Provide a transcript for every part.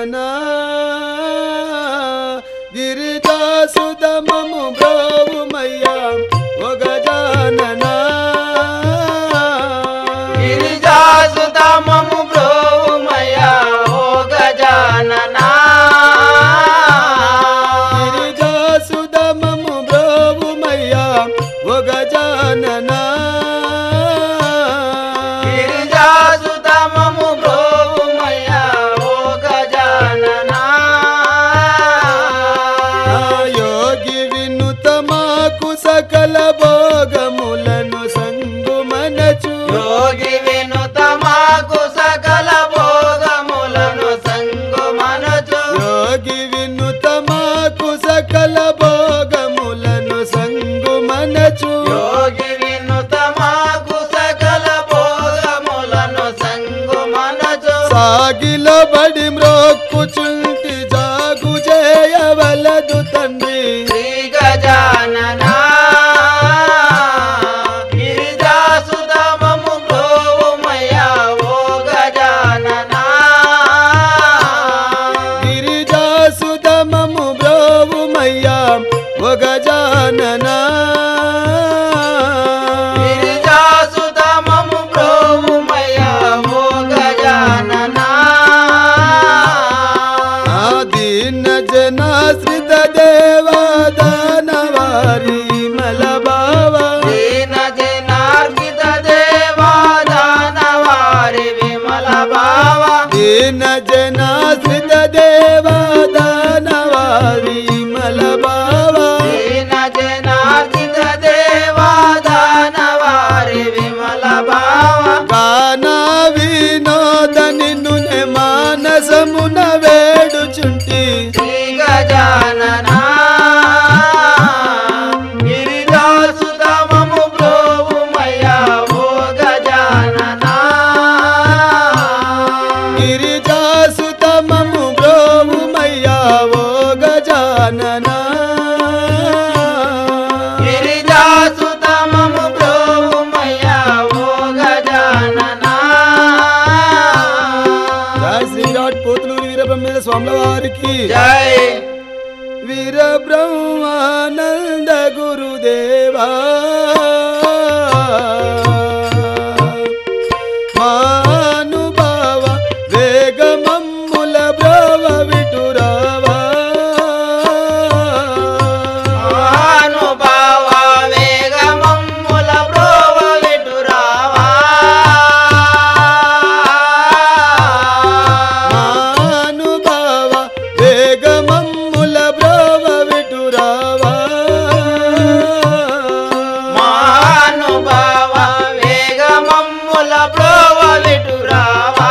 గజాననా గిరిజాసుతమము బ్రోవుమయ్యా ఓ గజాననా గిరిజాసుతమము బ్రోవుమయ్యా ఓ గజాననా గిరిజాసుతమము బ్రోవుమయ్యా ఓ గజాననా గిరిజాసుతమము బ్రోవుమయ్యా ఓ గజాననా యోగి వినుతమాకు సకల భోగములను సంగుమనచు యోగి వినుతమాకు సకల భోగములను సంగుమనచు యోగి వినుతమాకు సకల భోగములను సంగుమనచు యోగి వినుతమాకు సకల భోగములను సంగుమనచు సాగిలో బడి మ్రోక్కుచుంటి జాగు చేయవలదు తండ్రి శ్రీ గజాననా గిరిజాసుతమము బ్రోవుమయ్యా ఓ గజాననా గిరిజాసుతమము బ్రోవుమయ్యా ఓ గజాననా గిరిజాసుతమము బ్రోవుమయ్యా ఓ గజాననా దీన జనాశ్రిత దేవాదానవారి మలబావ దీన జనార్పిత దేవాదానవారి విమల భావ దీన జనాశ్రిత దేవాదానవారి మలబావ దీన జనార్పిత దేవాదానవారి విమల భావ గాన వినోద నిన్ను మానసమున వేడుచుంటి శ్రీ గజాననా గిరిజాసుతమము బ్రోవుమయ్యా ఓ గజాననా గిరిజాసుతమము బ్రోవుమయ్యా ఓ గజాననా గిరిజాసుతమము బ్రోవుమయ్యా ఓ గజాననా జై శ్రీరాట్ పోతులూరి వీరబ్రహ్మేంద్ర స్వాముల వారికి జై వీరబ్రహ్మానంద గురుదేవా మానుభావ వేగమమ్ముల బ్రోవ విటురావా అనుభవ వేగమమ్ముల బ్రోవ విటురావా మానుభావ వేగమమ్ముల బ్రోవ విటురావా మహానుభావ వేగమమ్ముల బ్రోవ విటురావా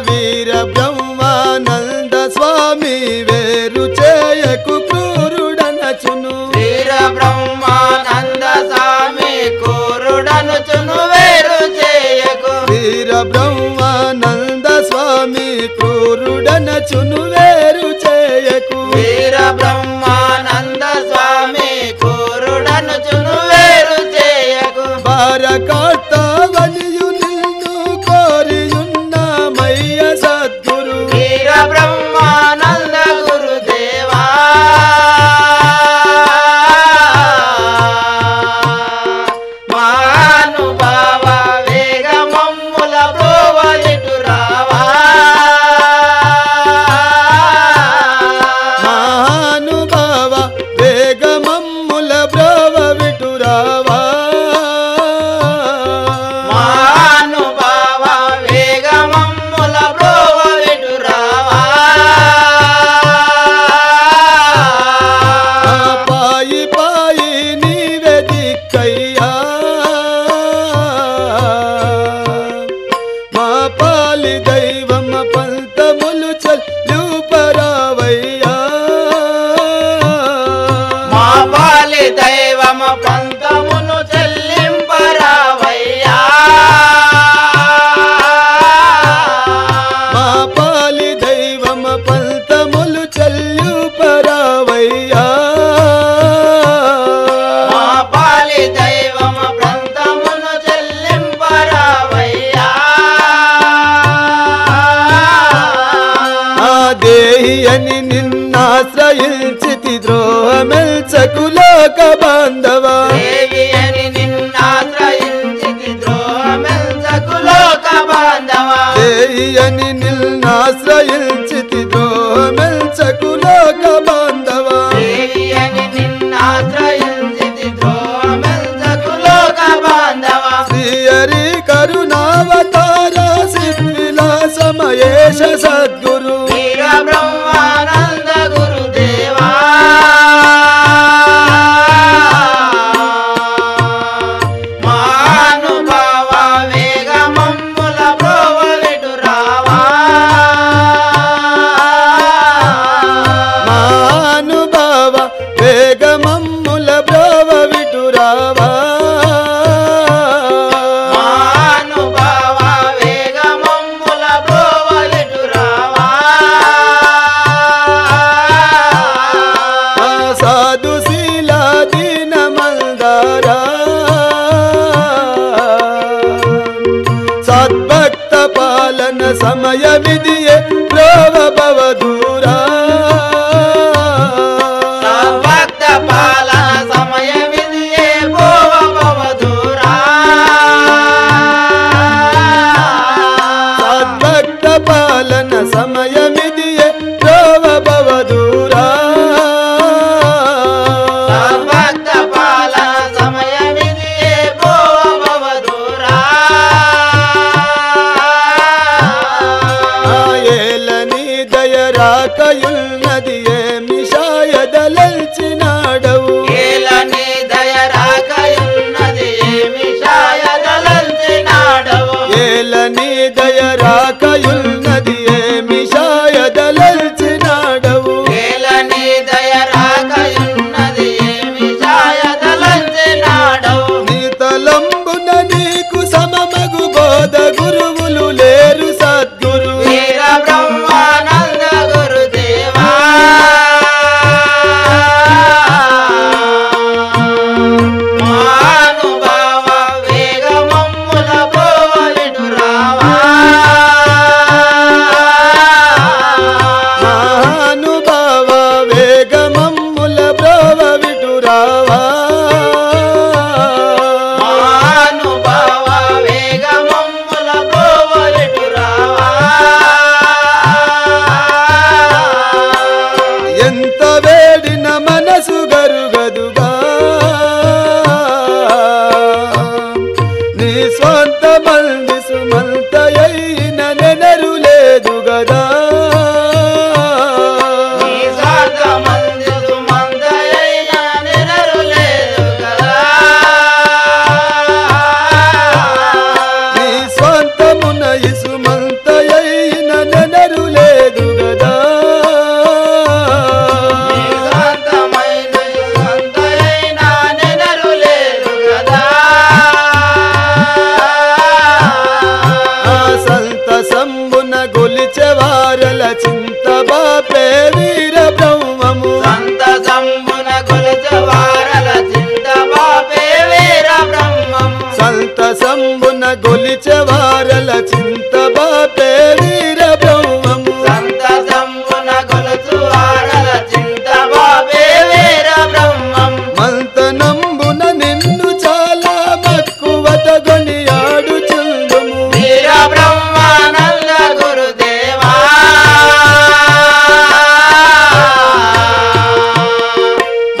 వీర బ్రహ్మానంద స్వామి వేరు చేయకు క్రూరుడనచును వీర బ్రహ్మానంద స్వామి కూరుడనుచును వేరు చేయకు వీర బ్రహ్మానంద స్వామి క్రూరుడనచును వేరు చేయకు వీర బ్రహ్మానంద స్వామి కూరుడనుచును వేరు చేయకు భారకార్తవనియు నిన్ను కోరియున్నమయ్య సద్గురు వీర బ్రహ్మానంద గురుదేవా మహానుభావ వేగమమ్ముల బ్రోవ విటురావా మహానుభావ వేగమమ్ముల బ్రోవ విటురావా మహానుభావ వేగమమ్ముల బ్రోవ విటురావా పాయి పాయి నీవే దిక్కయ్యా మా పాలి దైవమ పంతములు చల్లుపరావయ్యా మా పాలి దైవమ పంతమును చెల్లింపరావయ్యా మా పాలి దైవమ పంతములు చల్లుపరావయ్యా మా పాలి దైవమ పంతమును చెల్లింపరావయ్యా నిన్నాశ్రయించితి ద్రోహమెల్చకు లోక బాంధవా దేవి అని నిన్నాశ్రయించితి ద్రోహమెల్చకు లోక బాంధవా దేవి అని నిన్నాశ్రయించితి ద్రోహమెల్చకు లోక బాంధవా దేవి అని నిన్నాశ్రయించితి ద్రోహమెల్చకు లోక బాంధవా శ్రీహరి కరుణావతార సిద్విలాస మహేశ సద్గురు వీర బ్రహ్మానంద గురుదేవా మహానుభావ వేగమమ్ముల బ్రోవలిటు రావా మహానుభావ వేగమమ్ముల బ్రోవ విటురావా మహానుభావ వేగమమ్ముల బ్రోవలిటు రావా సాధు శీలా దీన మందారా సద్భక్త పాలన సమయ విధియే బ్రోవ భవదూరా భక్త పాల సమయమిదియే భోవ భవదూరా సద్భక్త పాలన సమయమిదియే బ్రోవ భవదూరా భక్త పాల సమయమిదియే భోవ భవదూరా ఏలని దయ రాకయున్నది ఏమి షాయదలల్చినాడవు ఏలని దయ రాకయున్నది ఏమి షాయదలంచినాడవు ఏలని దయ రాకయున్నది ఏమి షాయదలల్చినాడవు ఏలని దయ రాకయున్నది ఏమి షాయదలంచినాడవు నీ తలంబున నీకు సమమగు బోధ గురువులు లేరు సద్గురు వీర బ్రహ్మానంద గురుదేవా మహానుభావ వేగమమ్ముల బ్రోవలిటు రావా మహానుభావ వేగమమ్ముల బ్రోవ విటురావా మహానుభావ వేగమమ్ముల బ్రోవలిటు రావా ఎంత వేడిన మనసు గరుగదుగా నీ స్వంత మంది సుమంతయైన నెనరు లేదు గదా నీ స్వార్థ మంది సుమందయైన నిరరు లేదు కదా నీ స్వంతమున ఇసుమంతయైన నెనరు లేదు గదా నీ స్వంతమైన స్వంతయైన నిరరు లేదు కదా ఆ సంతసంబున గొలిచెవారల చింత బాపే వీర బ్రహ్మము సంత సంబున కొలచవారల చింత బాపే వీర బ్రహ్మము సంతసంబున గొలిచెవారల చింత బాపే వీర బ్రహ్మము సంత సంబున కొలచువారల చింత బాపే వీర బ్రహ్మము మంతనంబున నిన్ను చాలా మక్కువత గొనియాడుచుందుము వీర బ్రహ్మానంద గురుదేవా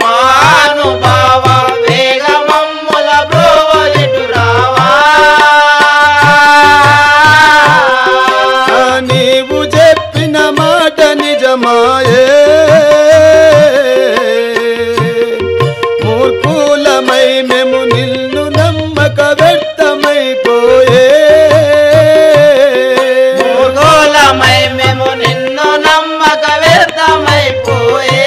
మహానుభావ వేగమమ్ముల బ్రోవలిటు రావా ఆ నీవు చెప్పిన మాట నిజమాయే మూర్ఖులమై మేము నిన్ను నమ్మక వ్యర్థమైపోయే మూర్ఖులమై మేము నిన్ను నమ్మక వ్యర్థమైపోయే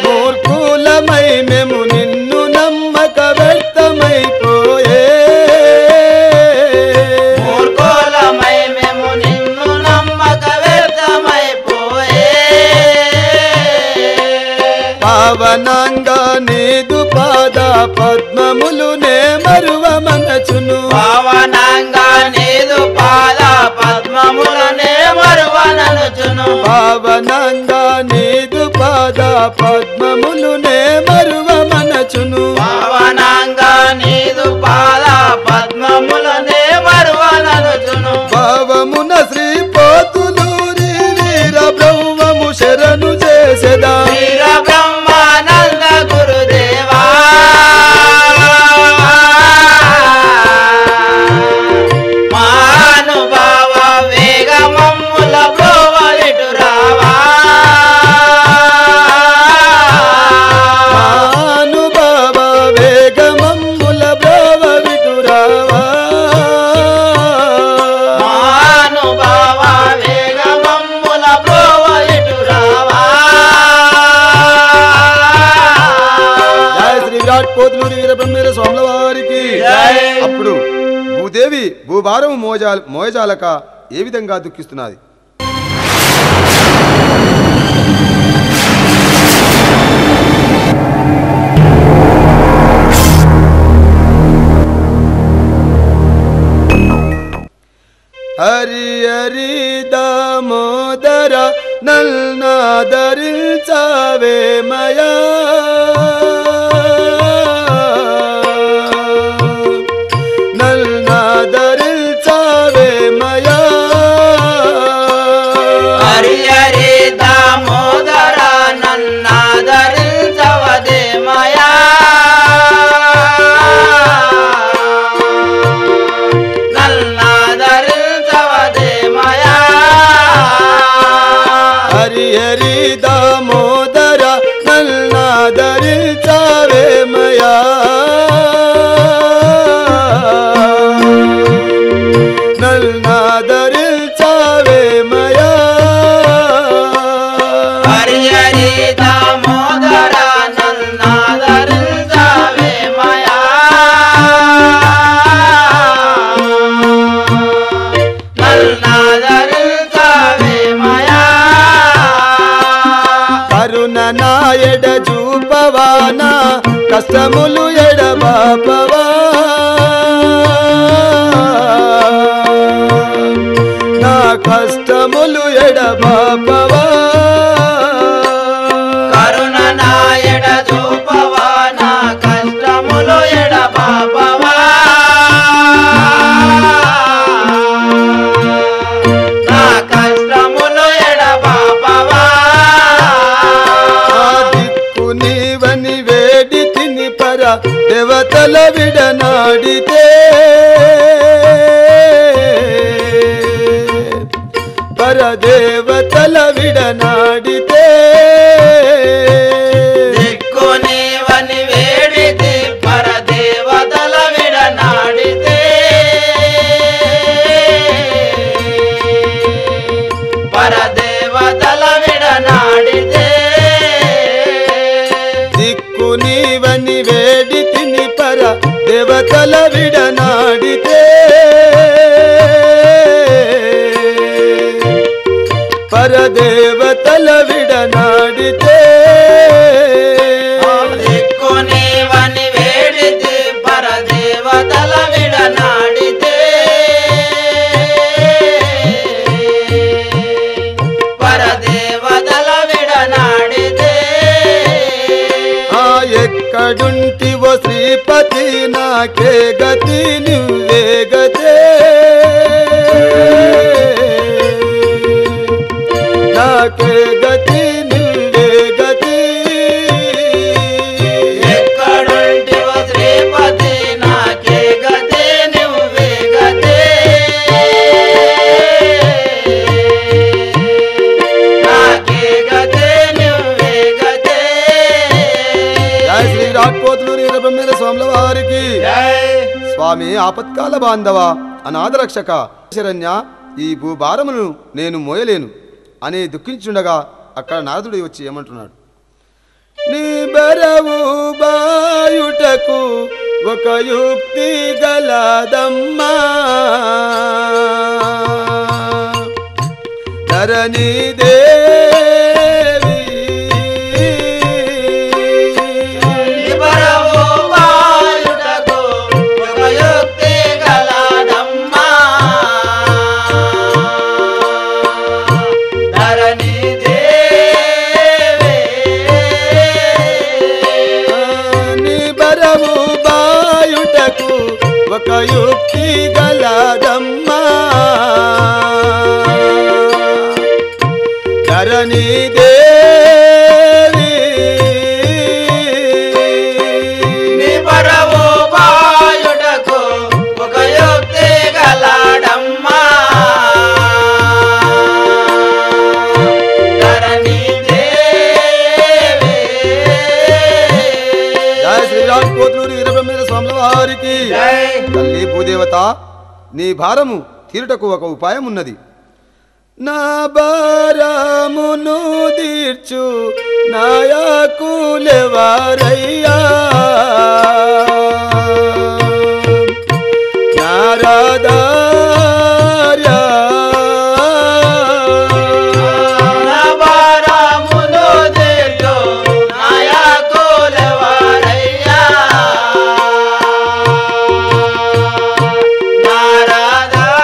మూర్ఖులమై మేము నిన్ను నమ్మక వ్యర్థమైపోయే మూర్ఖులమై మేము నిన్ను నమ్మక వ్యర్థమైపోయే పావనంగా నీదు పాద పద్మములు నే మరువ మనచును పావనంగా నీదు పాద పద్మములనే మరువననుచు పాదములు నే మరువ మనచును పవనంగా నీదు పాద పద్మములనే మరువననుచును భావమున శ్రీ పోతులూరి వీర బ్రహ్మము శరణు చేసెదా వీర బ్రహ్మానంద గురుదేవా మహానుభావ వేగమమ్ముల బ్రోవలిటు రావా మహానుభావ వేగమమ్ముల బ్రోవ విటురావా మహానుభావ వేగమమ్ముల బ్రోవలిటు రావా జయ శ్రీ విరాట్ పోతులూరి వీరబ్రహ్మేంద్ర స్వాముల వారికి జై. అప్పుడు భూదేవి భూభారము మోయజాలక ఏ విధంగా దుఃఖిస్తున్నది హరి హరి దామోదర నల్నాదరించవే మయా నల్నాదరించవే మయా హరి హరి దామోదర నన్నాదరించవదే మయా నన్నాదరించవదే మయా హరి హరి దామోదర నల్నాదరించవే మయా నల్నాదరించవే మయా హరి హరి దామోదర నన్నాదరించవే మయా నన్నాదరించవే మయా కరుణ నాయడ చూపవానా కష్టములు ఎడబాపవా నా కష్టములు ఎడబాపవా కరుణ నాయడ చూపవా నా కష్టములు ఎడబాపవా నా కష్టములు ఎడబాపవా ఆ దిక్కు నీవని వేడి తిని పర దేవతల విడనాడితే పరదేవతల విడనాడితే దిక్కు నీవని వేడితి పరదేవతల విడనాడితే పరదేవతల విడనాడితే దిక్కు నీవని వేడి తిని పర దేవతల విడనాడితే పరదేవతల విడనాడితే దిక్కు నీవని వేడితి పరదేవతల విడనాడితే పరదేవతల విడనాడితే ఆ ఎక్కడుంటివో శ్రీపతి నాకే గతి నువ్వే గతే నాకే గతి నువ్వే గతి ఎక్కడుంటివో శ్రీపతి నాకే గతే నువ్వే గతే నాకే గతే నువ్వే గతే జయ శ్రీ విరాట్ పోతులూరి వీరబ్రహ్మేంద్ర స్వాముల వారికి స్వామి ఆపత్కాల బాంధవ అనాథ రక్షక శరణ్య ఈ భూభారమును నేను మోయలేను అని దుఃఖించుండగా అక్కడ నారదుడు వచ్చి ఏమంటున్నాడు నీ బరవు బాయుటకు ఒక యుక్తి గలదమ్మా ధరణి దేవి నిబరవు వాయుటకు ఒక యుక్తి గలదమ్మా ధరణి దేవి యుక్తి గలదమ్మా ధరణి దేవి నీ పరవు బాయుటకు ఒక యుక్తి గలడమ్మా ధరణి దేవి. జయ శ్రీరామ్ కోతులూరి వీరబ్రహ్మేంద్ర స్వాముల వారికి జై. తల్లి భూదేవత నీ భారము తీరుటకు ఒక ఉపాయం ఉన్నది. నా భారమును తీర్చు నాయకులెవరయ్యా నారదార్యా నా భారమును తీర్చు నాయకులెవరయ్యా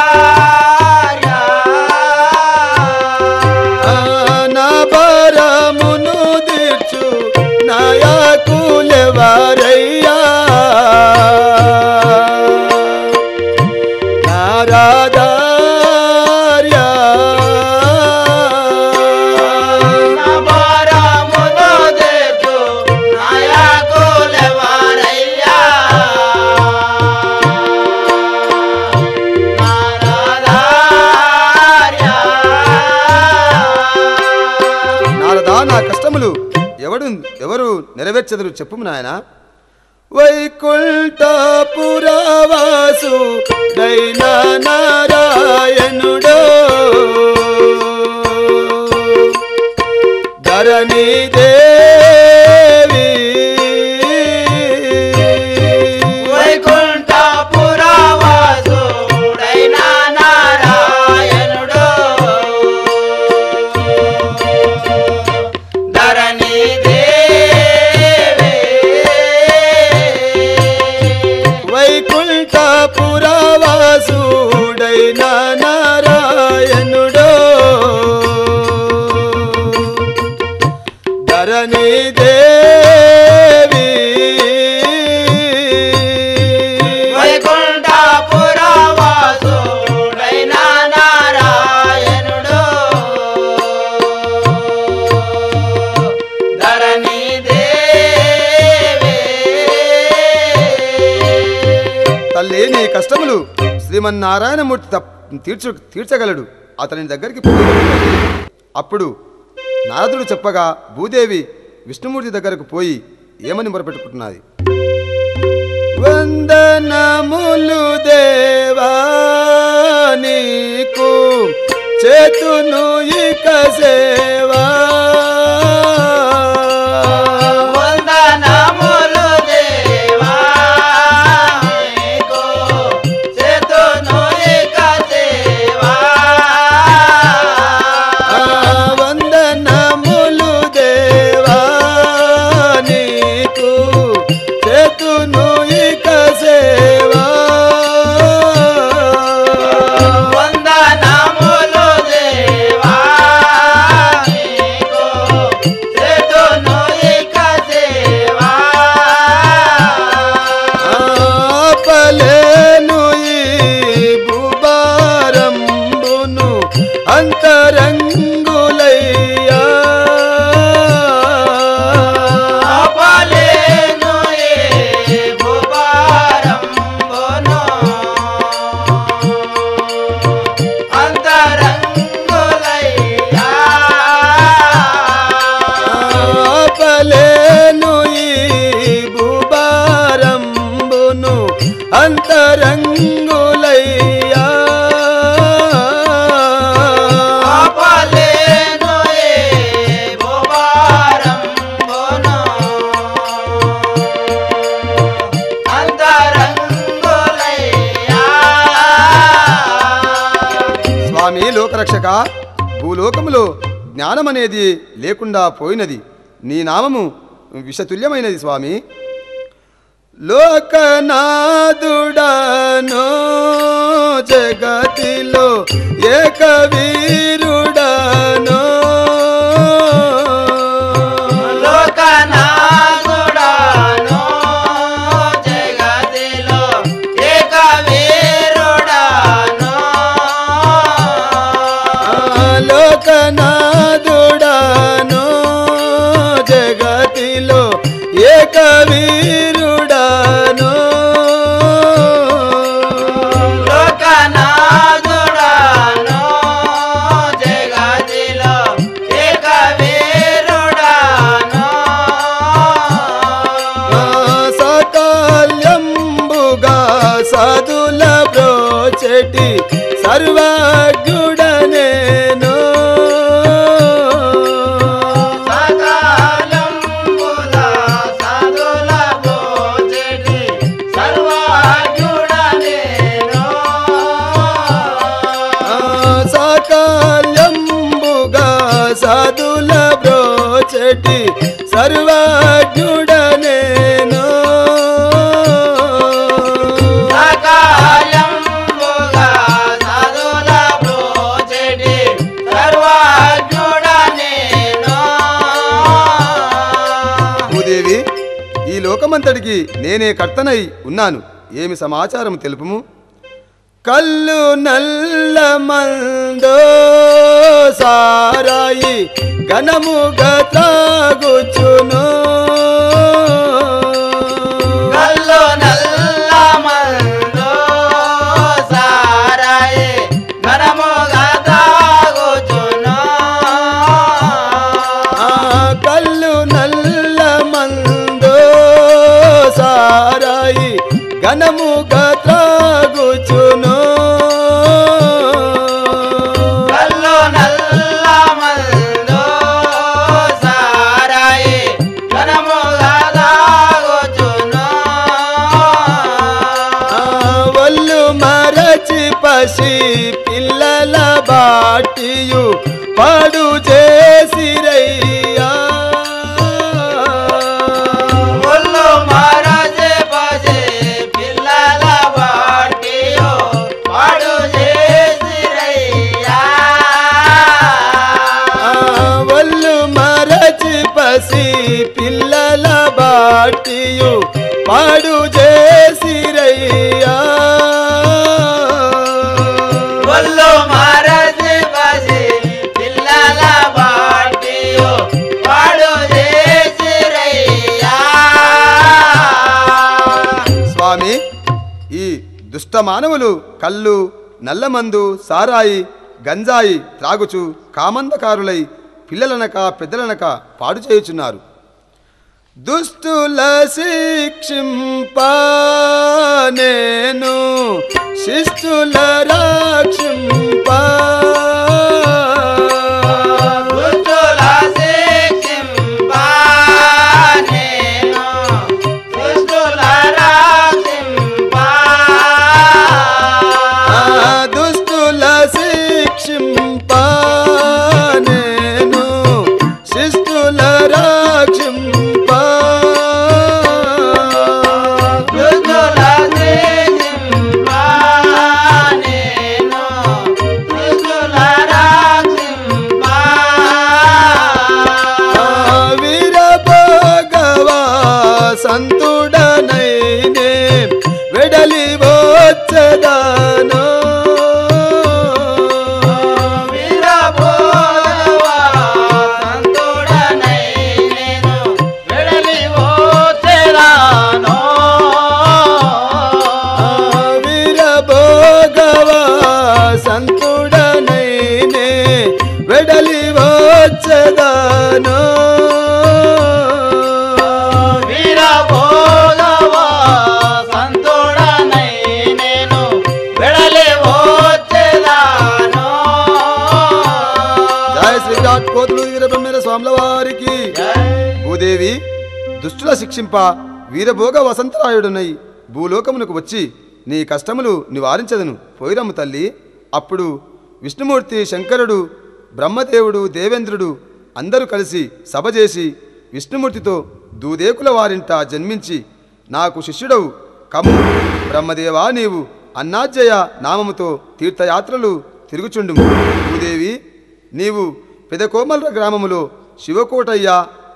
నారదార్యా. నా భారమును తీర్చు నాయకులెవరయ్యా నారదార్యా నా భారమును తీర్చు నాయకులెవరయ్యా నారదార్యా. నారదా నా కష్టములు ఎవరు నెరవేర్చెదరు చెప్పుము నాయన. వైకుంఠపురవాసు దైనా నారాయణుడో ధరణి దేవి వైకుంఠపురవాసుడైన నారాయణుడు ధరణి దేవి. వైకుంఠపురవాసుడైన నారాయణుడో ధరణి దేవి వైకుంఠపురవాసుడైన నారాయణుడు ధరణి దేవి. తల్లి నీ కష్టములు శ్రీమన్నారాయణమూర్తి తీర్చగలడు. అతని దగ్గరికి పోయి అప్పుడు నారదుడు చెప్పగా భూదేవి విష్ణుమూర్తి దగ్గరకు పోయి ఏమని మొరపెట్టుకుంటున్నది. వందనములు దేవా నీకు చేతును ఇక సేవా వందనములు దేవా నీకు చేతును ఇక సేవా. వందనములు దేవా నీకు చేతును ఇక సేవా వందనములు దేవా నీకు చేతును ఇక సేవా. ఆపలేను ఈ భూభారంబును అంతరంగులయ్యా ఆపలేను ఈ భూభారంబును అంతరంగులయ్యా. ఆపలేను ఈ భూభారంబును అంతరంగులయ్యా ఆపలేను ఈ భూభారంబును అంతరంగులయ్యా. స్వామి లోకరక్షక భూలోకములో జ్ఞానమనేది లేకుండా పోయినది. నీ నామము విషతుల్యమైనది స్వామి. లోకనాథుడను జగతిలో ఏకవీరుడను లోకనాథుడను జగతిలో ఏకవీరుడను వీరుడను లోకనాథుడను జగతిలో ఏక వీరుడను సకల్యంబుగా సదుల బ్రోచెటి సర్వజ్ఞుడనేను సకలంబుల సదుల భోజటి సర్వజ్ఞుడనేను సకల్యంబుగా సదుల బ్రోచెటి సర్వజ్ఞుడనేను సకాలంబుగా సదుల భోజటి సర్వజ్ఞుడనేను భూదేవి ఈ లోకమంతటికి నేనే కర్తనై ఉన్నాను. ఏమి సమాచారం తెలుపుము. కల్లు నల్ల మందో సారాయి ఘనముగా త్రాగుచును కల్లు నల్ల మందు సారాయి ఘనముగా తాగుచును కల్లు నల్ల మందో సారాయి ఘనముగా త్రాగుచును కల్లు నల్ల మందు సారాయి ఘనముగా తాగుచును ఒళ్ళు మరచి పసి పిల్లల బాటియు పడు చేసిరయ్యా ఒళ్ళు మరచి పసి పిల్లల బాటియు పాడు చేసిరయ్యా ఒళ్ళు మరచి పసి పిల్లల బాటియు పడు చేసిరయ్యా ఒళ్ళు మరచి పసి పిల్లల బాటియు పాడు చేసిరయ్యా స్వామి, ఈ దుష్ట మానవులు కళ్ళు నల్లమందు సారాయి గంజాయి త్రాగుచు కామందకారులై పిల్లలనక పెద్దలనక పాడు చేయుచున్నారు. దుస్తుల శిక్షింప నేను శిష్టుల రక్షింప దుష్టుల శిక్షింప నేను దుష్టుల రక్షింప దుస్తుల శిక్షింప నేను శిష్టుల రక్షింప దుష్టుల శిక్షింప నేను దుష్టుల రక్షింప వీర భగవా సంతుడనైనే వెడలి వచ్చదాను వీరభోగవా సంతుడనై నేను వెడలి వచ్చెదాను వీర భగవా సంతుడనైనే వెడలి వచ్చదాను వీరభోగవా సంతుడనై నేను వెడలి వచ్చెదాను జయ శ్రీ విరాట్ కోతులు వీరబ్రహ్మేంద్ర స్వాముల వారికి. భూదేవి దుష్టుల శిక్షింప వీరభోగ వసంతరాయుడునై భూలోకమునకు వచ్చి నీ కష్టములు నివారించదను పోయిరమ్మ తల్లి. అప్పుడు విష్ణుమూర్తి శంకరుడు బ్రహ్మదేవుడు దేవేంద్రుడు అందరూ కలిసి సభ చేసి విష్ణుమూర్తితో దూదేకుల వారింట జన్మించి నాకు శిష్యుడవు కమ్ము బ్రహ్మదేవా, నీవు అన్నాజ్జయ నామముతో తీర్థయాత్రలు తిరుగుచుండు. భూదేవి, నీవు పెదకోమల గ్రామములో శివకోటయ్య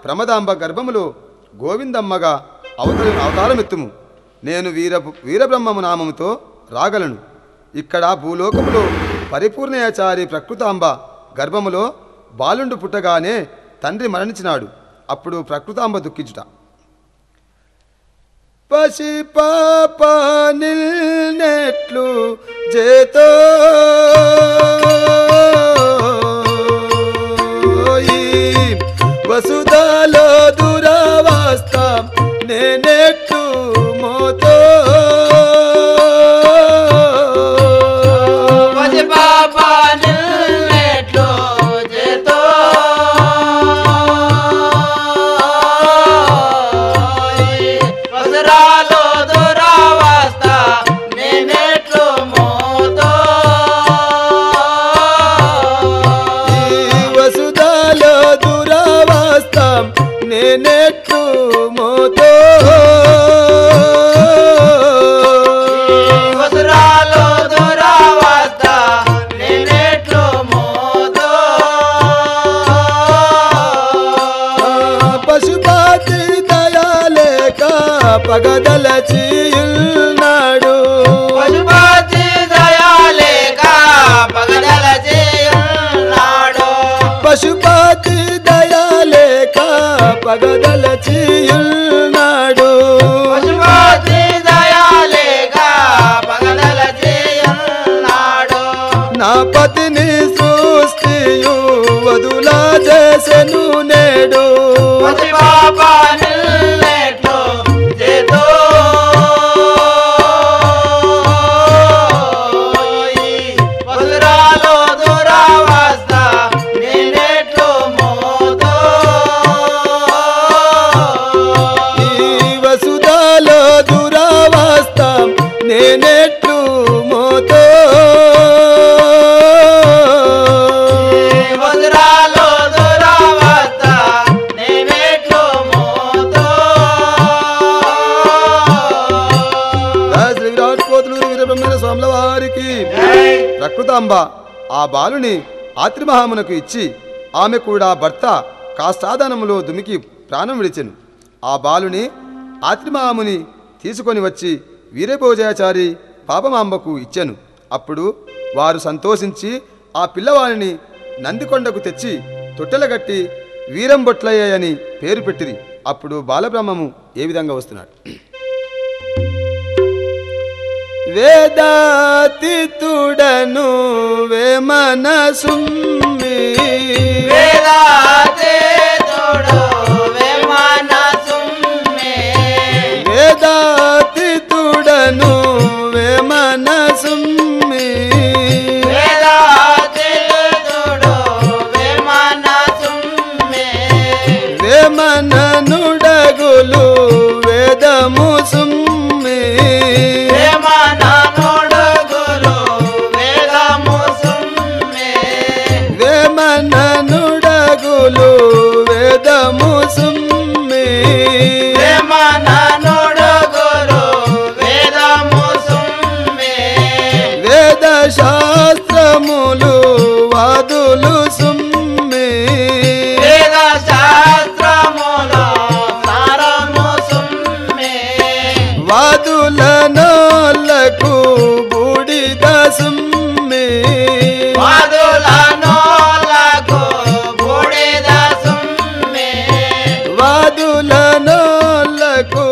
ప్రమదాంబ గర్భములో గోవిందమ్మగా అవతారమెత్తుము. నేను వీరబ్రహ్మము నామముతో రాగలను. ఇక్కడ భూలోకములో పరిపూర్ణయాచారి ప్రకృతాంబ గర్భములో బాలుండు పుట్టగానే తండ్రి మరణించినాడు. అప్పుడు ప్రకృతాంబ దుఃఖించుట. పసి పాప నిల్నెట్లు చేతో వసుధాలో దురవస్థ నేనెట్టు మోతో పసి పాప నిల్నెట్లు చేతో వసురాలో దురవస్థ నేనెట్లు మోతో వసుధాలో దురవస్థ నేనెట్టు మోతో వసురాలో దురవస్థ నేనెట్లు మోతో పశుపతి దయాలేక పగదలచియున్నాడు పశుపతి దయాలేక పగడలచియున్నాడు పశుపతి దయాలేక పగదలచియున్నాడు పశుపతి దయాలేక పగడలచియున్నాడు నా పతిని సృష్టియు వదులా చేసెను నేడు పసి పాప నిల్నెట్లు చేతో వసురాలో దురవస్థ నేనెట్లు మోతో ఈ వసుధాలో దురవస్థ నేనెట్లు మోతో వసురాలో దురవస్థ నేనెట్లు మోతో శ్రీ విరాట్ కోతులూరి వీరబ్రహ్మేంద్ర స్వాముల వారికి ప్రకృతాంబ ఆ బాలుని ఆత్రిమహామునకు ఇచ్చి ఆమె కూడా భర్త కాష్టాదనములో దుమికి ప్రాణం విడిచెను. ఆ బాలుని ఆత్రిమహాముని తీసుకొని వచ్చి వీరభోజాచారి పాపమాంబకు ఇచ్చెను. అప్పుడు వారు సంతోషించి ఆ పిల్లవాడిని నందికొండకు తెచ్చి తొట్టెలగట్టి వీరంబొట్లయ్య అని పేరు పెట్టిరి. అప్పుడు బాలబ్రహ్మము ఏ విధంగా వస్తున్నాడు? వేదాతితుడను వేమనసుమ్మి వేదాతేతుడు వేమనసుమ్మి వేదాతితుడను వేమనసుమ్మి వేదాతేతుడు వేమనసుమ్మి వేమననుడగులు వేదము సుమ్మి వేమననుడుగులు వేదము సుమ్మి వేమననుడగులు వేదము సుమ్మి వేమననుడుగులు వేదము సుమ్మి వేద శాస్త్రములు వాదులు సుమ్మి వేద శాస్త్రములో సారము సుమ్మి వాదుల నోళ్ళకు బూడిద సుమ్మి వాదుల నోలకు బూడిద సుమ్మి వాదుల నోళ్ళకు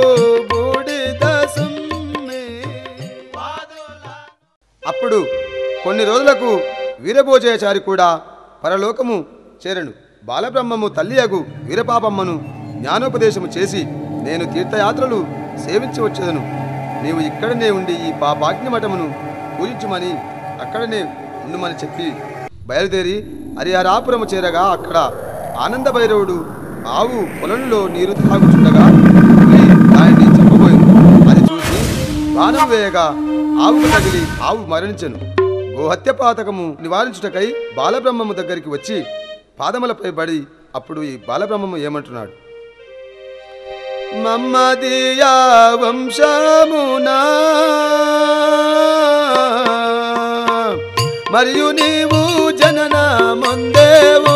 బూడిద సుమ్మి. అప్పుడు కొన్ని రోజులకు వీరభోజయాచారి కూడా పరలోకము చేరను. బాలబ్రహ్మము తల్లియగు వీరపాపమ్మను జ్ఞానోపదేశము చేసి, నేను తీర్థయాత్రలు సేవించి వచ్చేదను, నీవు ఇక్కడనే ఉండి ఈ పాపాగ్ని మఠమును పూజించుమని అక్కడనే ఉండుమని చెప్పి బయలుదేరి హరిహరాపురము చేరగా అక్కడ ఆనంద భైరవుడు ఆవు పొలంలో నీరు తాగుచుండగా పులి దానిని చంపబోయింది. అది చూసి బాణం వేయగా ఆవుకు తగిలి ఆవు మరణించెను. గోహత్య పాతకము నివారించుటకై బాలబ్రహ్మము దగ్గరికి వచ్చి పాదములపై పడి అప్పుడు ఈ బాలబ్రహ్మము ఏమంటున్నాడు? మమ్మదియా వంశమునా మరియు నీవు జనన మొందేవు.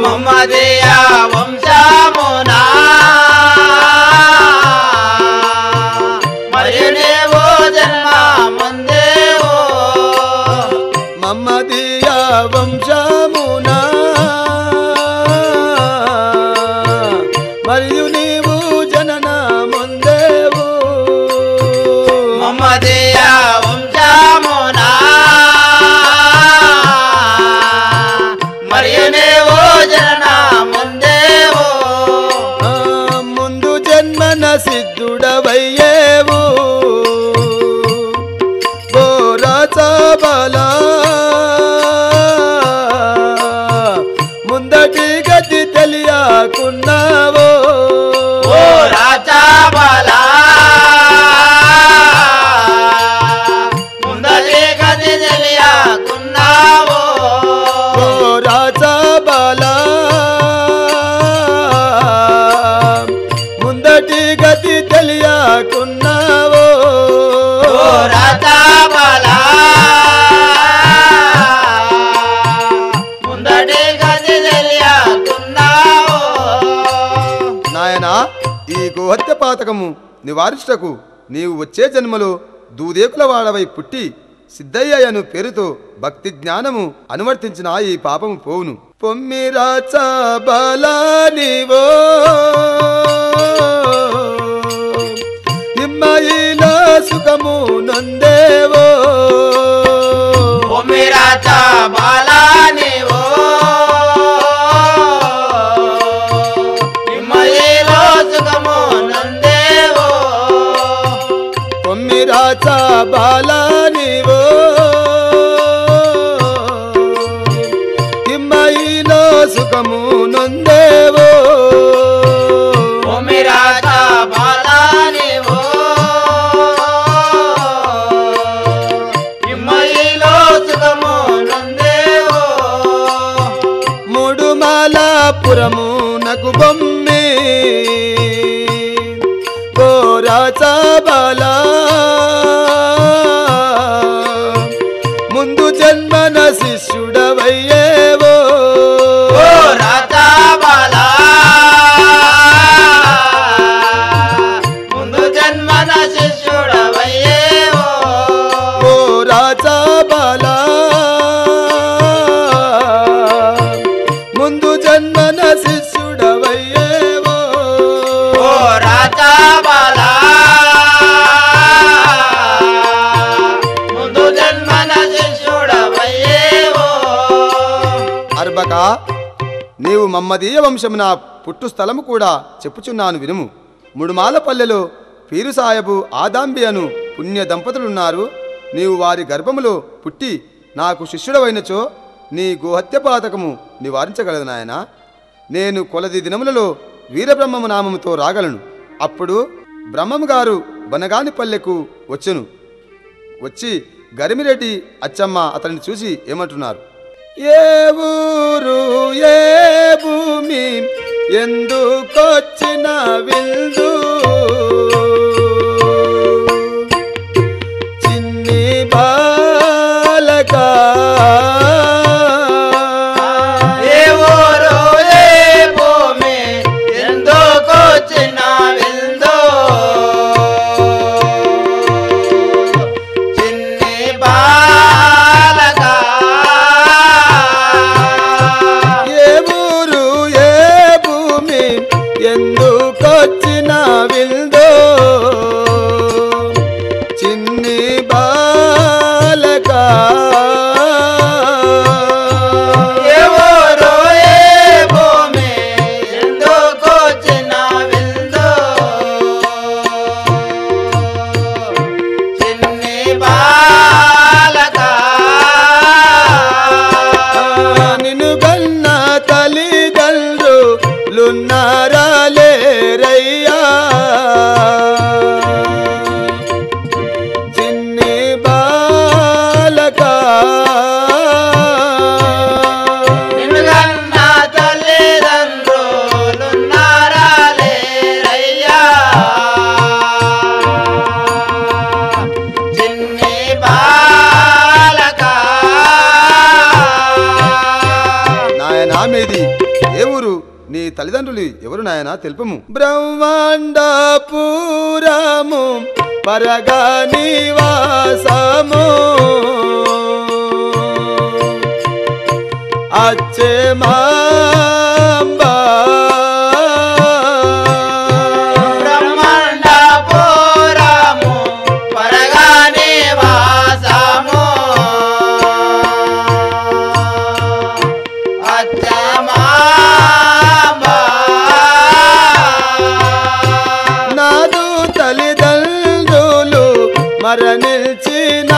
మమ్మదియా వంశమునా మరియు నీవు జన్మ ముందేవు. మమ్మదియా వంశమునా మరియు నీవు జనన మొందేవు. బాలా ముందటి గతి తెలియకున్నావో ఓ రాజా బాలా ముందటి గతి తెలియకున్నావో ఓ రాజా బాలా ముందటి గతి తెలియకున్నావో ఓ రాజా బాలా ముందటి గతి తెలియకున్నావో నాయనా ఈ గోహత్య పాతకము నివారించుటకు నీవు వచ్చే జన్మలో దూదేకుల వాడవై పుట్టి సిద్ధయ్యను పేరుతో భక్తి జ్ఞానము అనువర్తించిన ఈ పాపము పోవును పొమ్మిరాచ బలానివో నిమ్మయిలో సుఖము నొందేవో ఓ రాజా బాలా నీవో నిమ్మయిలో సుఖము నందేవో పొమ్మిరాచ బలానివో నిమ్మయిలో సుఖము నొందేవో ఓ రాజా బాలా నీవో నిమ్మయిలో సుఖము నందేవో మూడుమాలాపురము నకు బొమ్మి ఓ రాజా బాలా ముందు జన్మన శిష్యుడవయ్యేవో ఓ రాజా బాలా ముందు జన్మన శిష్యుడవయ్యేవో ఓ రాజా బాలా ముందు జన్మన శిష్యుడవయ్యేవో ఓ రాజా బాలా ముందు జన్మన శిష్యుడవయ్యేవో అర్బక నీవు మమ్మదీయ వంశమున పుట్టు స్థలము కూడా చెప్పుచున్నాను వినుము ముడుమాలపల్లెలో పీరు సాయబు ఆదాంబి అను పుణ్య దంపతులున్నారు నీవు వారి గర్భములో పుట్టి నాకు శిష్యుడవైనచో నీ గోహత్య పాతకము నివారించగలదు నాయనా నేను కొలది దినములలో వీరబ్రహ్మము నామముతో రాగలను అప్పుడు బ్రహ్మము గారు బనగానిపల్లెకు వచ్చెను వచ్చి గరిమిరెడ్డి అచ్చమ్మ అతన్ని చూసి ఏమంటున్నారు ఏ ఊరు ఏ భూమి ఎందుకొచ్చిన విల్దు చిన్ని బాలక ఏ ఊరు ఏ భూమి ఎందుకొచ్చిన విందో చిన్ని బాలక ఏ ఊరు ఏ భూమి ఎందుకొచ్చిన విల్దో చిన్ని బాలక ఏ ఊరు ఏ భూమి ఎందుకొచ్చిన విందో చిన్ని బాలక నిన్ను గన్న తల్లిదండ్రులున్నారా లేరయ్యా చిన్ని బాలక నిన్నుగన్న తల్లిదండ్రులున్నారా లేరయ్యా చిన్ని బాలక నాయనా మీది ఏ ఊరు నీ తల్లిదండ్రులు ఎవరు నాయనా తెలుపము బ్రహ్మాండపురము పరగా నివాసము అచ్చే మాంబా బ్రహ్మాండపురము పరగా నివాసము అచ్చమాంబ నాదు తల్లిదండ్రులు మరణించినారమ్మా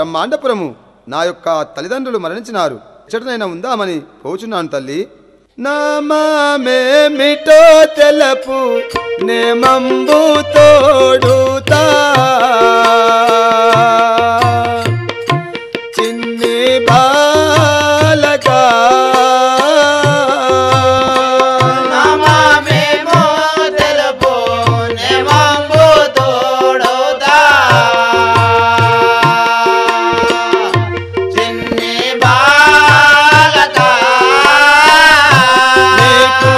బ్రహ్మాండపురము నా యొక్క తల్లిదండ్రులు మరణించినారు. ఎచ్చటనైనా ఉందామని పోచున్నాను తల్లి. నామేమిటో తెలపు నేమంబు తోడుతా చిన్ని బాలక నామేమో తెలుపు నేమంబు తోడుతా చిన్ని బాలక నీకు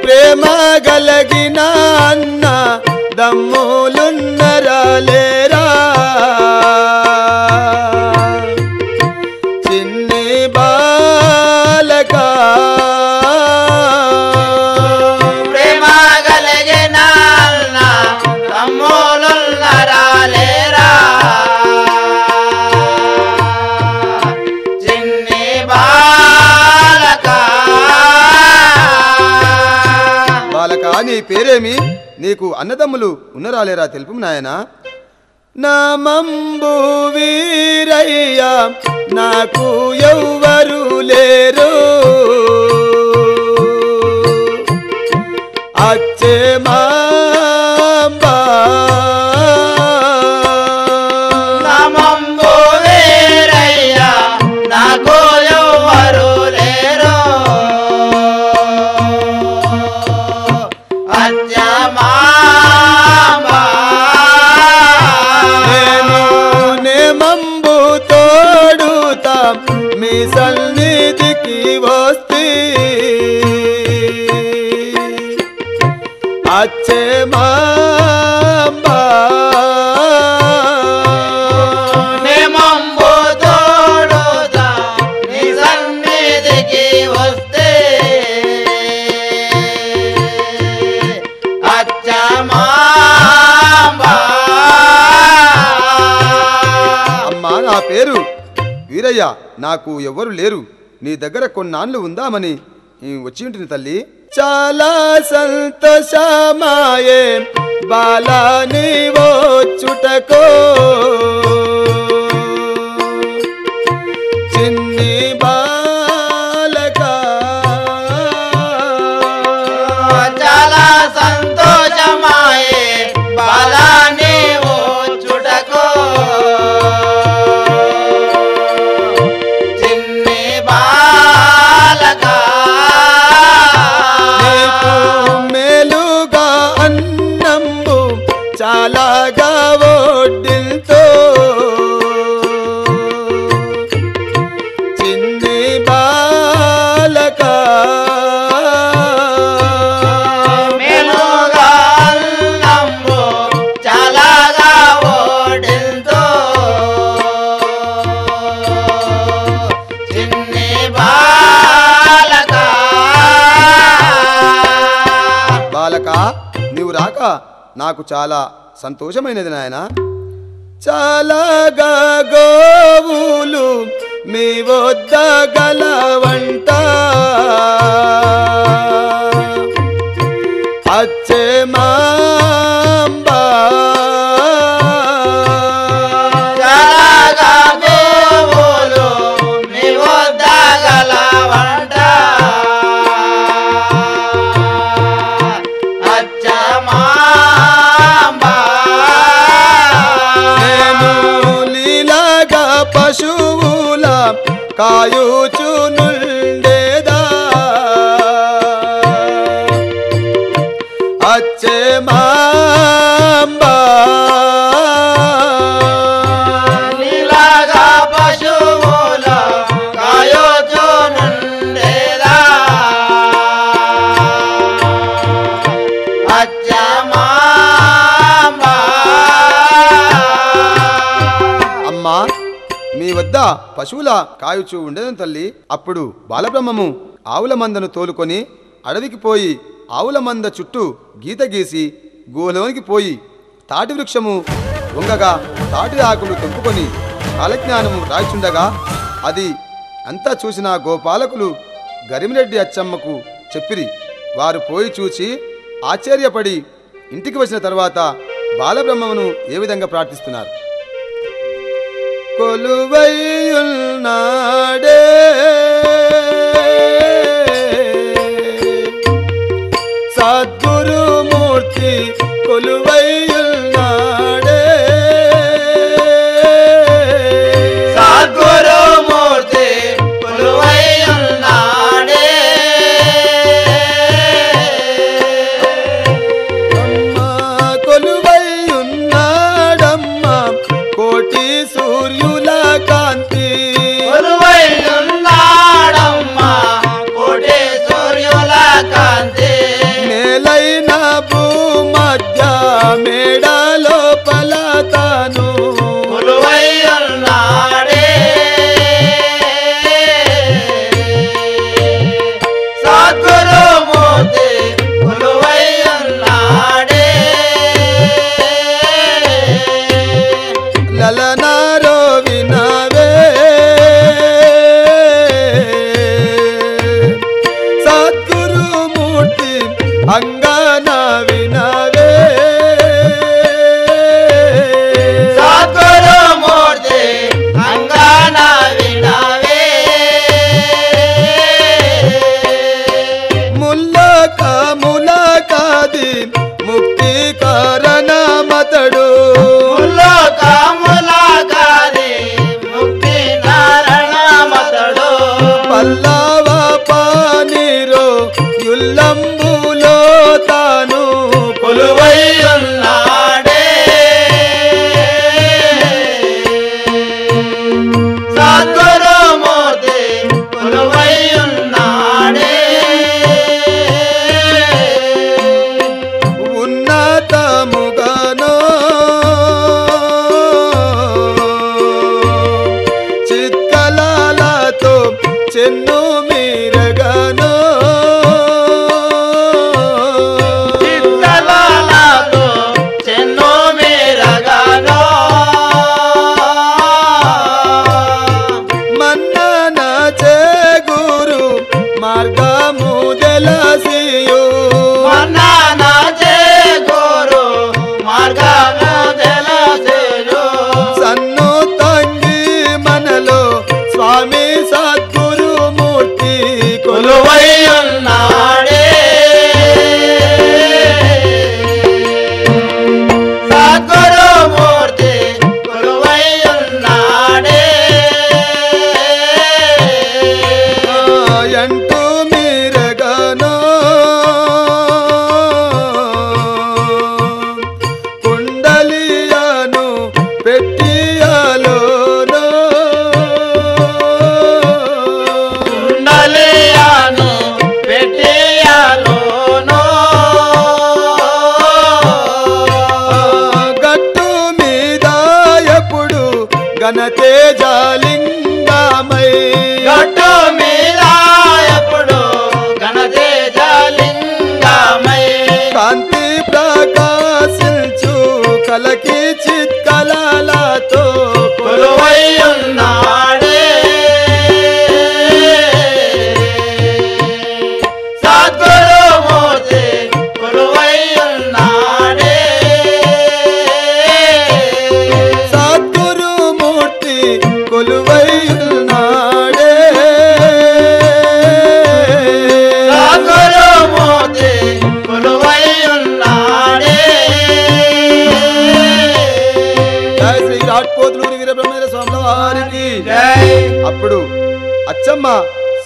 ప్రేమ గలగిన అన్న దమ్ములున్నరా లేరా చిన్ని బాలక ప్రేమ కలిగిన తమ్ములున్నరా లేరా చిన్ని బాలక బాలక నీ పేరేమి? నీకు అన్నదమ్ములు ఉన్నరాలేరా తెలుపు నాయనా. నామంబు వీరయ్య నాకు ఎవ్వరు లేరు అచ్చే మాంబా నామంబు వీరయ్య నాకు ఎవ్వరు లేరు నేను నేమంబు తోడుతా మీ సన్నిధికి వస్తే అచ్చే మాంబా నేమంబు తోడుతా నీ సన్నిధికి వస్తే అచ్చమాంబా అమ్మా నా పేరు వీరయ్య నాకు ఎవ్వరు లేరు నీ దగ్గర కొన్నాళ్ళు ఉందామని వచ్చి ఉంటుంది తల్లి. చాలా సంతోషమాయే బాలా నీవో చుటకో చిన్ని బాలక చాలా సంతోషమాయే బాలాని చుటకో చిన్ని బాలక నీకు మేలుగా అన్నంబు చాలాగా వడ్డిల్తో చిన్ని బాలక మేలుగా అన్నంబు చాలాగా ఓడింతో చిన్ని బాలక బాలక నీవు రాక నాకు చాలా సంతోషమైనది నాయన. చాలాగా గోవులు మీ వద్ద గలవంట అచ్చే మాంబా చాలాగా గోవులు నీ వద్ద గలవంట అచ్చమాంబా నేను లీలాగా పశువుల కాయుచునుండేదా అచ్చే మాంబా నీలాగా పశువుల కాయోచునుండేదా అచ్చమాంబా అమ్మా మీ వద్ద పశువుల కాయుచూ ఉండేదని తల్లి. అప్పుడు బాలబ్రహ్మము ఆవుల మందను తోలుకొని అడవికి పోయి ఆవుల మంద చుట్టూ గీత గీసి గోలోనికి పోయి తాటి వృక్షము వంగగా తాటి ఆకులు తెంపుకొని కాలజ్ఞానము రాయిచుండగా అది అంతా చూసిన గోపాలకులు గరిమిరెడ్డి అచ్చమ్మకు చెప్పిరి. వారు పోయి చూచి ఆశ్చర్యపడి ఇంటికి వచ్చిన తర్వాత బాలబ్రహ్మమును ఏ విధంగా ప్రార్థిస్తున్నారు. కొలువైయున్నాడే సద్గురుమూర్తి కొలువైయున్నాడే సద్గురుమూర్తి కొలువైయున్నాడే అమ్మా కొలువైయున్నాడమ్మా కోటి సూర్యుల కాంతి కొలువైయున్నాడమ్మా కోటి సూర్యుల కాంతి నేలైన భూమధ్య మేడ లోపల తాను కొలువైయున్నాడే సద్గురుమూర్తి కొలువైయున్నాడే లలనారో వినవే సద్గురుమూర్తి అంగన వినవే సద్గురుమూర్తి అంగన వినవే ముల్లకాది ముక్తి కారణమతడు ముల్లకాములకాది ముక్తి కారణమతడు పల్లవ పానీరో యుల్లంబులో తాను కొలువైయున్నాడే సద్గురుమూర్తి కొలువైయున్నాడే ఉన్నతముగానో చిత్కలాలతో చెన్ను మీరగానో చిత్తలాలతో చెన్నో మేరగానో మన్నన చే గురు మార్గము దెలసియు మన్నానా చే గురు మార్గము తెలసెను సన్ను తంగి మనలో స్వామి సద్గురుమూర్తి కొలువైయున్నాడే సద్గురుమూర్తి కొలువైయున్నాడే ఎంటూ మీరగానో కుండలియాను పెట్టియాలోనో కుండలియాను పెట్టియాలోనో గట్టు మీద ఎప్పుడు ఘనతేజలింగమై గట్టు మీద ఎప్పుడు ఘనతేజలింగమై కాంతి ప్రకాశించు కలకి చిత్కలతో కొలువైయున్నాడే సద్గురుమూర్తి కొలువైయున్నాడే సద్గురుమూర్తి కొలువైయున్నాడే సద్గురుమూర్తి కొలువైయున్నాడే జయ శ్రీ రాట్పోతులూరి వీరబ్రహ్మేంద్ర స్వాముల వారికి జై అప్పుడు అచ్చమ్మ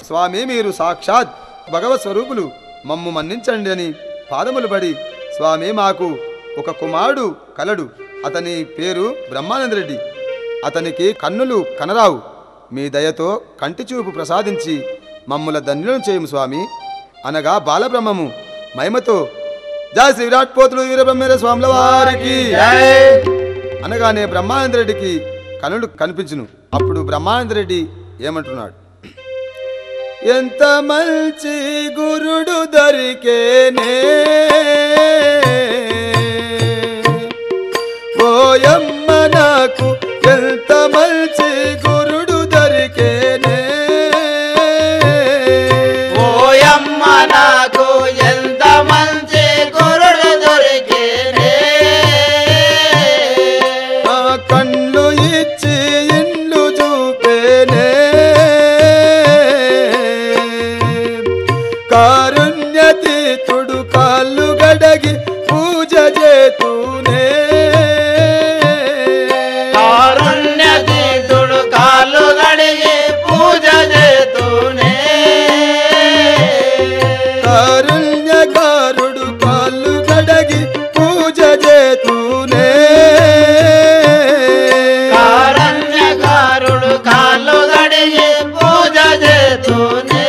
స్వామి మీరు సాక్షాత్ భగవత్ స్వరూపులు మమ్ము మన్నించండి అని పాదములు పడి స్వామి మాకు ఒక కుమారుడు కలడు అతని పేరు బ్రహ్మానందరెడ్డి అతనికి కన్నులు కనరావు మీ దయతో కంటి చూపు ప్రసాదించి మమ్ముల ధన్యులను చేయము స్వామి అనగా బాలబ్రహ్మము మహిమతో జయ శ్రీ విరాట్ పోతులు వీరబ్రహ్మేంద్ర స్వాముల వారికి జై అనగానే బ్రహ్మానందరెడ్డికి కనులు కనిపించును అప్పుడు బ్రహ్మానందరెడ్డి ఏమంటున్నాడు ఎంత మంచి గురుడు దొరికేనే ఓయమ్మ నాకు ఎంత మంచి గురుడు దొరికేనే ఓయమ్మ నాకు ఎంత మంచి గురుడు దొరికేనే ఆ కళ్ళు ఇచ్చి ఇన్ని చేతూనే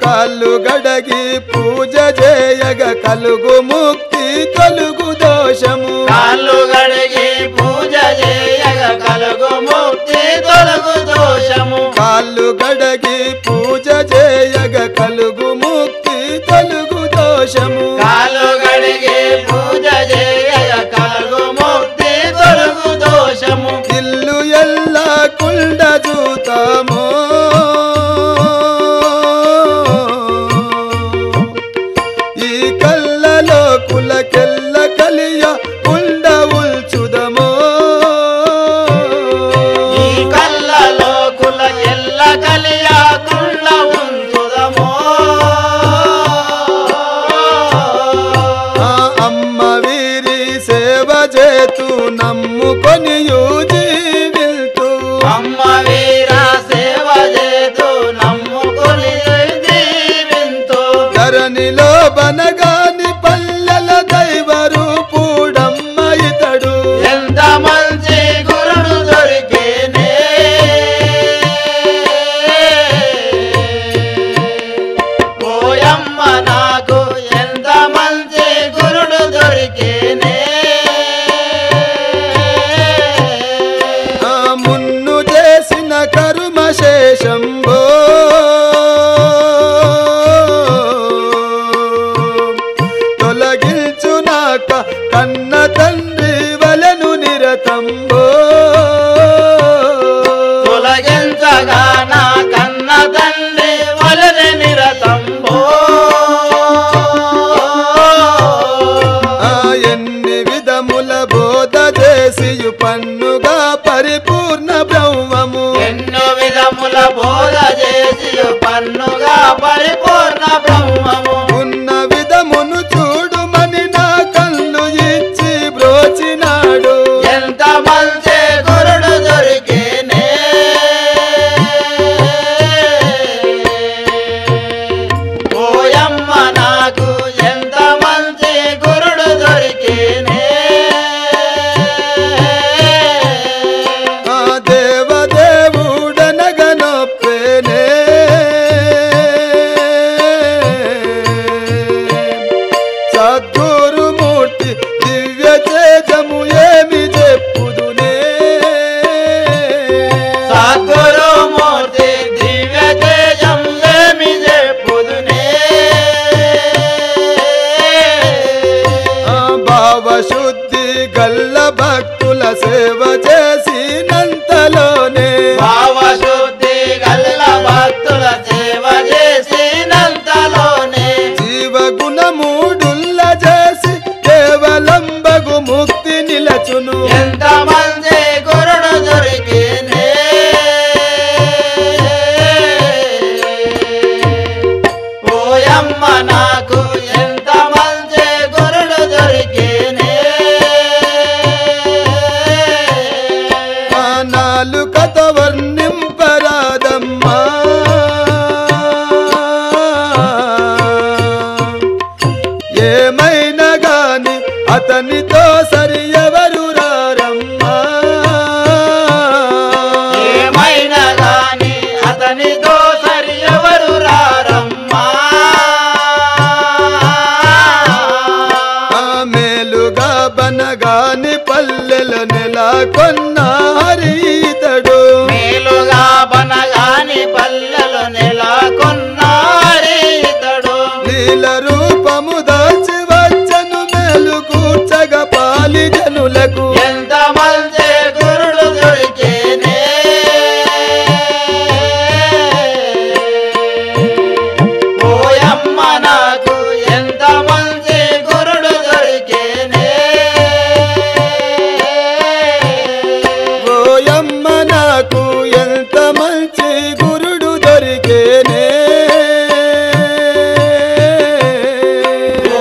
కాళ్ళు గడగి పూజ చేయగ కలుగు ముక్తి తొలుగు దోషము కాళ్ళు గడిగి పూజ చేయగ కలుగు ముక్తి తొలగు దోషము కాళ్ళు గడగి పూజ చేయగ కలుగు ముక్తి తొలుగు దోషము కాళ్ళు గడిగి పూజ చేయగ కలుగు ముక్తి తొలగు దోషము ఇల్లు ఎల్లా కుండ జూతామో ఈ కళ్ళలో కులకెల్ల కలియ కుండ ఉల్చుదమో ఈ కళ్ళలో కుల ఎల్ల కలియా కుండ ఉంచుదమో ఆ అమ్మ వీరి సేవ చేతు నమ్ముకొనియు జీవిల్తూ అమ్మ వీర సేవ చేతూ నమ్ముకుని జీవింతు ధరణిలో బనగాని పల్లెల దైవ రూపుడమ్మ ఇతడు ఎంత మంచి గురుడు దొరికేనే ఓయమ్మ నాకు ఎంత మంచి గురుడు దొరికేనే ఆ మున్ను చేసిన కరుమ శేషంబో తొలగించునాక కన్న తండ్రి వలెను నిరతంబో తొలగించగా నా కన్న తండ్రి వలె నిరతంబో ఆ ఎన్ని విధముల బోధ చేసియు పన్నుగా పరిపూర్ణ బ్రహ్మము ఎన్నో విధముల బోధ చేసి పన్నుగా పరిపూర్ణ బ్రహ్మము ఉన్న విధమును చూడుమని నా కళ్ళు ఇచ్చి బ్రోచినాడు ఎంత మంచి గురుడు దొరికేనే ఓయమ్మ నాకు ఎంత మంచి గురుడు దొరికేనే ఆ దేవదేవుడనగనొప్పేనే సద్గురుమూర్తి దివ్య తేజము ఏమి చెప్పుదునే సద్గురుమూర్తి దివ్య తేజం ఏమి చెప్పుదునే ఆ భావశుద్ధి గల్ల భక్తుల సేవ చేసినంతలోనే భావశుద్ధి గల్ల భక్తుల సేవ చేసినంతలోనే జీవగుణమూడుల్ల చేసి కేవలం బగు ముక్తి నిలచును ఎంత మంచి గురుడు దొరికేనే ఓయమ్మ నాకు ఎంత మంచి గురుడు దొరికేనే ఆ నాలుకత వర్ణింపరాదమ్మా ఏమైనా గాని అతనితో సరి ఎవరు రారమ్మా ఏమైనా గాని అతనితో సరి ఎవరు రారమ్మా ఆ మేలుగా బనగాని పల్లెల నెలకొన్న హరితడు మేలుగా బనగాని పల్లెలు నెలకొన్నారీతడు లీల రూపము దాచి వచ్చను మేలు కూర్చగ పాలి జనులకు ఎంత మంచి గురుడు దొరికేనే ఓయమ్మ నాకు ఎంత మంచి గురుడు దొరికేనే ఓయమ్మ నాకు ఎంత మంచి గురుడు దొరికేనే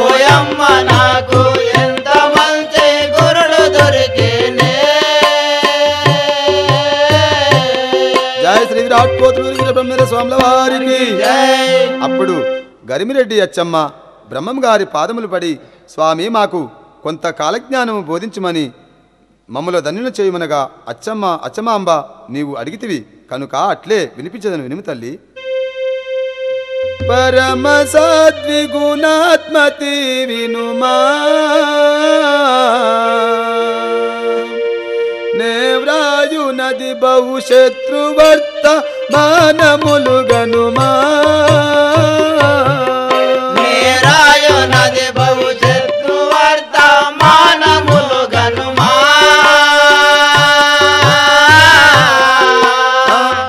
ఓయమ్మ నాకు ఎంత మంచి గురుడు దొరికేనే జయ శ్రీ విరాట్ పోతులూరి వీరబ్రహ్మేంద్ర స్వాముల వారికి జై అప్పుడు గరిమిరెడ్డి అచ్చమ్మ బ్రహ్మం గారి పాదములు పడి స్వామి మాకు కొంత కాలజ్ఞానము బోధించుమని మమ్మల ధన్యులు చేయమనగా అచ్చమ్మాంబ నీవు అడిగితివి కనుక అట్లే వినిపించదను వినుము తల్లి. పరమ సద్విగుణాత్మతి వినుమా నేవ్రాయునది బహుశత్రువర్త మానములు గనుమా నేరాయునది బహుశత్రువర్త మానములు గనుమా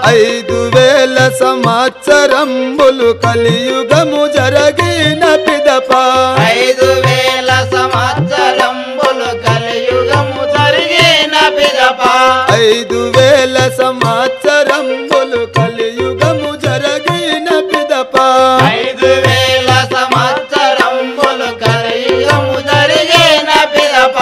5000 సంవత్సరంబులు కలియుగము జరిగిన పిదప 5000 సంవత్సరంబులు కలియుగము జరిగిన పిదప 5000 సంవత్సరంబులు కలియుగము జరిగిన పిదప 5000 సంవత్సరంబులు కలియుగము జరిగిన పిదప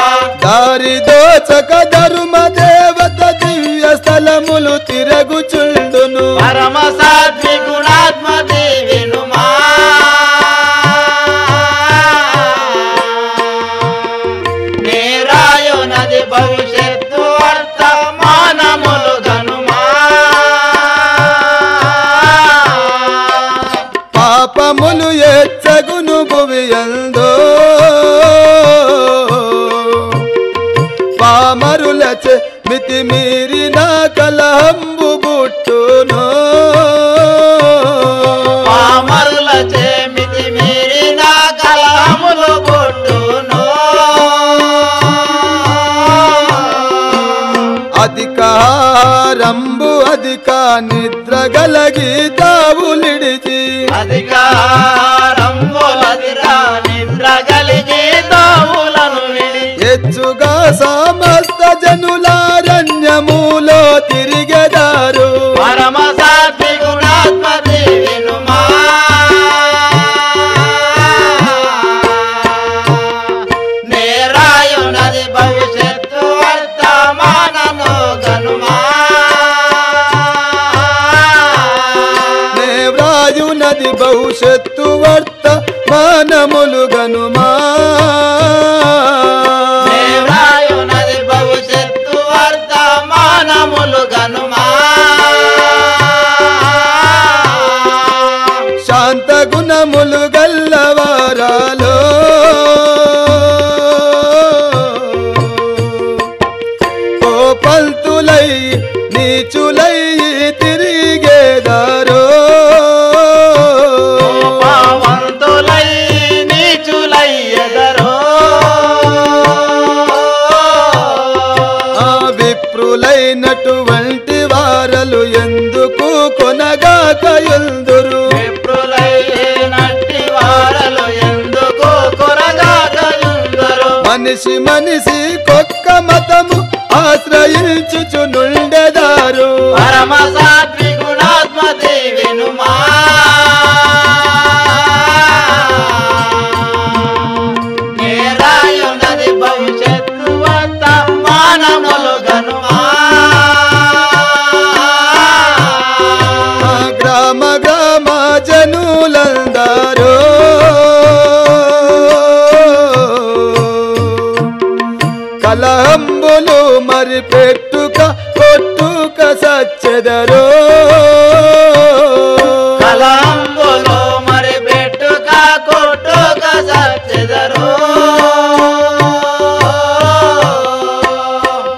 దారి దోచక ధర్మ దేవత దివ్య స్థలములు తిరగుచుండును పరమ సాత్విగుణాత్మతి వినుమా నేరాయునది భవిష్యత్తు వర్తమానములు గనుమా పాపములు ఎచ్చగును భువియందో పామరులచే మితి మీరిన కలహంబు బుట్టును పామరులచే మితి మీరిన కలహములు బుట్టును అధికారంబు అధిక నిద్ర గలగి తావులిడిచి అధికారంబులదిరా నిద్ర కలిగి తావులను విడి ఎచ్చుగా సమస్త జనులారణ్యములో తిరిగెదారు పరమ సాత్విగుణాత్మతి వినుమా నేరాయునది భవిష్యత్తు వర్తమానము గనుమా నేవ్రాయునది భవిష్యత్తు వర్తమానములు గనుమా నేరాయునది భవిష్యత్తు వర్తమానములు గనుమా శాంత గుణములు గల్లవారాలో కోపల్తులై నీచులై తిరిగేదారో పావంతులై నీచులై ఎదరో ఆ విప్రులైనటువంటి వారలు ఎందుకు కొనగాక ఎల్దురు విప్రులైనట్టి వారలు ఎందుకు కొరగాకయుందరు మనిషి మనిషి కొక్క మతము ఆశ్రయించుచునుండెదారు పరమ సాత్విగుణాత్మతి వినుమా నేరాయునది భవిష్యత్తు వర్తమానములు గనుమా ఆ గ్రామ గ్రామ జనులందరూ కలహంబులు మరి పెట్టుక కొట్టుక సచ్చెదరో కలంబులో మరి పెట్టుక కొట్టుక సచ్చెదరు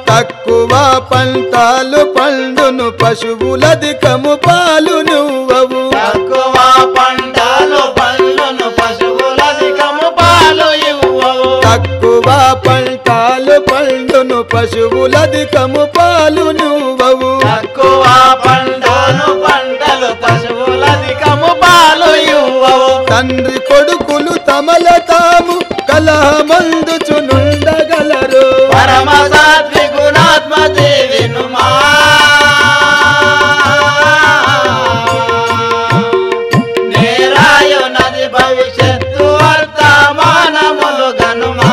తక్కువ పంటలు పండును పశువులధికము పాలు నువ్వవు తక్కువ పంటలు పళ్ళును పశువులధికము పాలు ఇవ్వవు తక్కువ పంటలు పండును పశువులధికము పాలు నువ్వవు తక్కువ పంటలు పశువులధికము పాలు ఇవ్వవు తండ్రి కొడుకులు తమల తాము కలహమందుచునుండగలరు పరమ సాత్విగుణాత్మతి వినుమా నేరాయునది భవిష్యత్తు వర్తమానములు గనుమా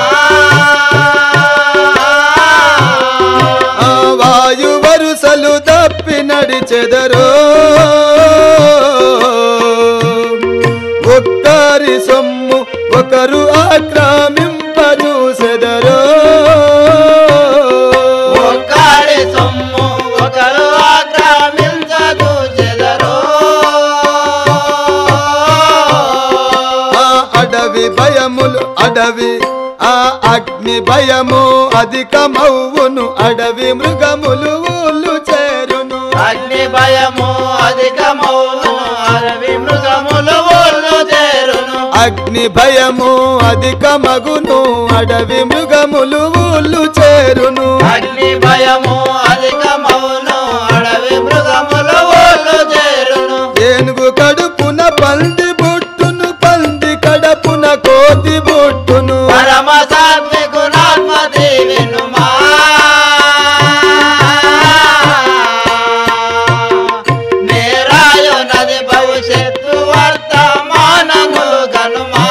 ఆ వాయు వరుసలు తప్పి నడిచెదరో ఒక్కరి సొమ్ము ఒకరు ఆక్రమింపజూసెదరో ఒక్కడి సొమ్ము ఒకరు ఆక్రమించ భయములు అడవి ఆ అగ్ని భయము అధికమవును అడవి మృగములు ఊళ్ళు చేరును అగ్ని భయము అధికమౌను అడవి మృగములు ఊళ్ళు చేరును అగ్ని భయము అధికమగును అడవి మృగములు ఊళ్ళు చేరును అగ్ని భయము అధికమౌను అడవి మృగములు ఊళ్ళు చేరును ఏనుగు కడుపున పంది బుట్టును పంది కడుపున కోతి బుట్టును పరమ సాత్వికునాత్మతి వినుమా నేరాయు నది భవిష్యత్తు వర్తమానములు గనుమా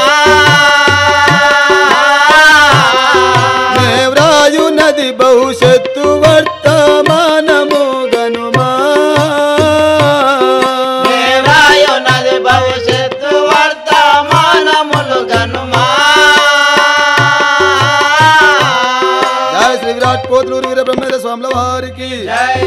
నేవ్రాయు నది భవిష్యత్తు వర్తమానము గనుమా నేరాయు నది భవిష్యత్తు వర్తమానములు గనుమా జయ శ్రీ విరాట్ కోతులూరు వీర బ్రహ్మేంద్ర స్వాముల వారికి జై